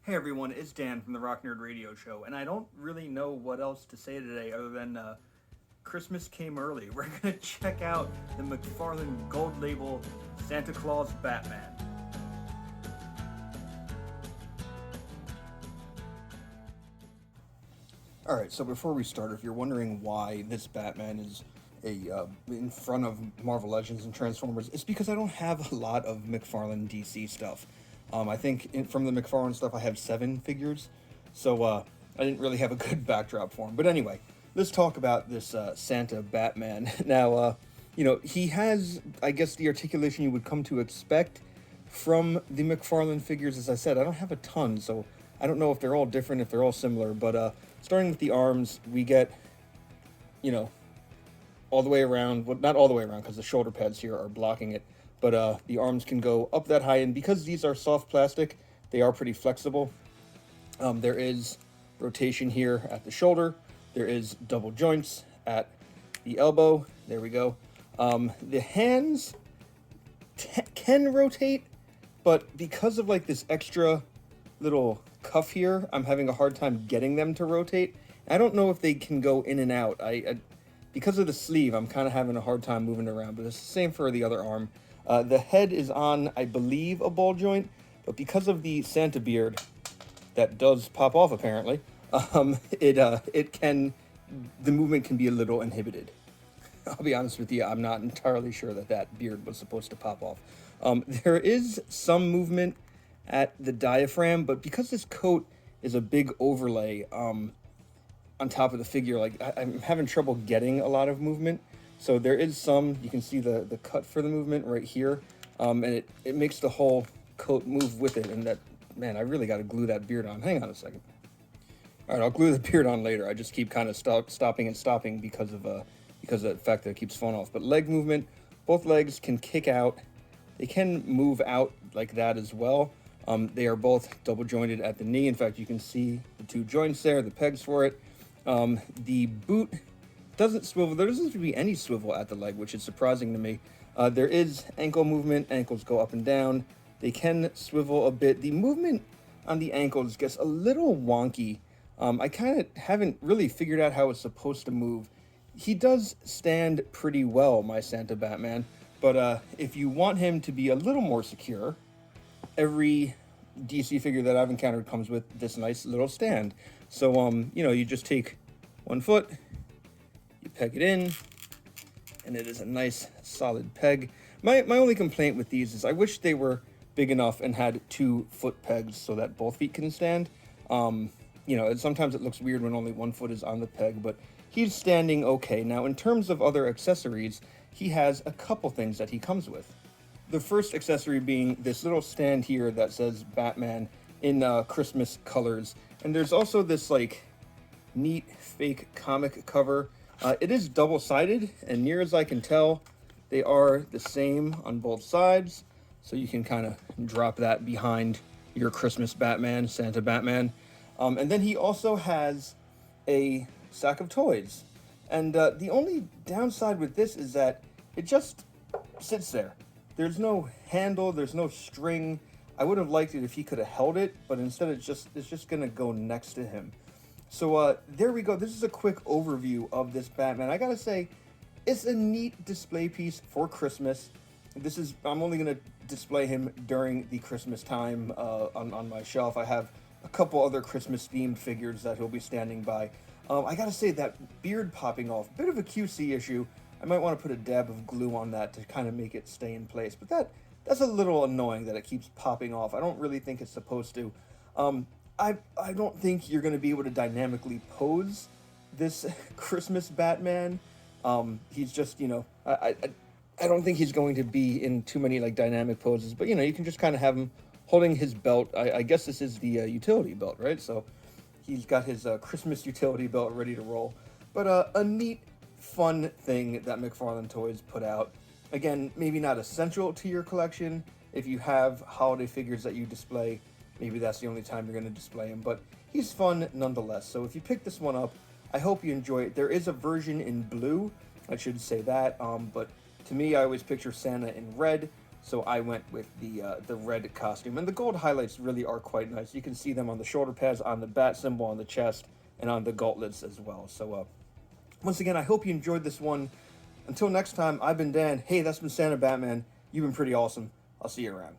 Hey everyone, it's Dan from the Rock Nerd Radio Show, and I don't really know what else to say today other than Christmas came early. We're gonna check out the McFarlane Gold Label Santa Claus Batman. Alright, so before we start, if you're wondering why this Batman is in front of Marvel Legends and Transformers, it's because I don't have a lot of McFarlane DC stuff. I think from the McFarlane stuff, I have 7 figures, so I didn't really have a good backdrop for him. But anyway, let's talk about this Santa Batman. Now, he has, I guess, the articulation you would come to expect from the McFarlane figures. As I said, I don't have a ton, so I don't know if they're all different, if they're all similar. But starting with the arms, we get, all the way around. Well, not all the way around, because the shoulder pads here are blocking it. But the arms can go up that high, and because these are soft plastic, they are pretty flexible. There is rotation here at the shoulder. There is double joints at the elbow. There we go. The hands can rotate, but because of like this extra little cuff here, I'm having a hard time getting them to rotate. I don't know if they can go in and out. Because of the sleeve, I'm kind of having a hard time moving around, but it's the same for the other arm. The head is on, I believe, a ball joint, but because of the Santa beard that does pop off apparently, the movement can be a little inhibited. I'll be honest with you, I'm not entirely sure that beard was supposed to pop off. There is some movement at the diaphragm, but because this coat is a big overlay on top of the figure, like I'm having trouble getting a lot of movement. So there is some, you can see the cut for the movement right here, and it makes the whole coat move with it, and that, man, I really got to glue that beard on. Hang on a second. All right, I'll glue the beard on later. I just keep kind of stopping and stopping because of the fact that it keeps falling off. But leg movement, both legs can kick out. They can move out like that as well. They are both double jointed at the knee. In fact, you can see the 2 joints there, the pegs for it. The boot doesn't swivel. There doesn't seem to be any swivel at the leg, which is surprising to me. There is ankle movement. Ankles go up and down. They can swivel a bit. The movement on the ankles gets a little wonky. I kind of haven't really figured out how it's supposed to move. He does stand pretty well, my Santa Batman, but if you want him to be a little more secure, every DC figure that I've encountered comes with this nice little stand. So, you just take one foot, you peg it in, and it is a nice solid peg. My only complaint with these is I wish they were big enough and had 2 foot pegs so that both feet can stand. Sometimes it looks weird when only 1 foot is on the peg, but he's standing okay. Now, in terms of other accessories, he has a couple things that he comes with. The first accessory being this little stand here that says Batman in Christmas colors. And there's also this, neat fake comic cover. It is double-sided, and near as I can tell, they are the same on both sides. So you can kind of drop that behind your Christmas Batman, Santa Batman. And then he also has a sack of toys. And the only downside with this is that it just sits there. There's no handle, there's no string. I would have liked it if he could have held it, but instead it's just gonna go next to him. So there we go. This is a quick overview of this Batman. I gotta say, it's a neat display piece for Christmas. I'm only gonna display him during the Christmas time on my shelf. I have a couple other Christmas themed figures that he'll be standing by. I gotta say, that beard popping off, bit of a QC issue. I might want to put a dab of glue on that to kind of make it stay in place, but that's a little annoying that it keeps popping off. I don't really think it's supposed to. I don't think you're going to be able to dynamically pose this Christmas Batman. He's just, I don't think he's going to be in too many dynamic poses, but you can just kind of have him holding his belt. I guess this is the utility belt, right? So he's got his Christmas utility belt ready to roll. But a neat, fun thing that McFarlane Toys put out. Again, maybe not essential to your collection. If you have holiday figures that you display, maybe that's the only time you're going to display him. But he's fun nonetheless. So if you pick this one up, I hope you enjoy it. There is a version in blue. I should say that. But to me, I always picture Santa in red. So I went with the red costume. And the gold highlights really are quite nice. You can see them on the shoulder pads, on the bat symbol, on the chest, and on the gauntlets as well. So once again, I hope you enjoyed this one. Until next time, I've been Dan. Hey, that's been Santa Batman. You've been pretty awesome. I'll see you around.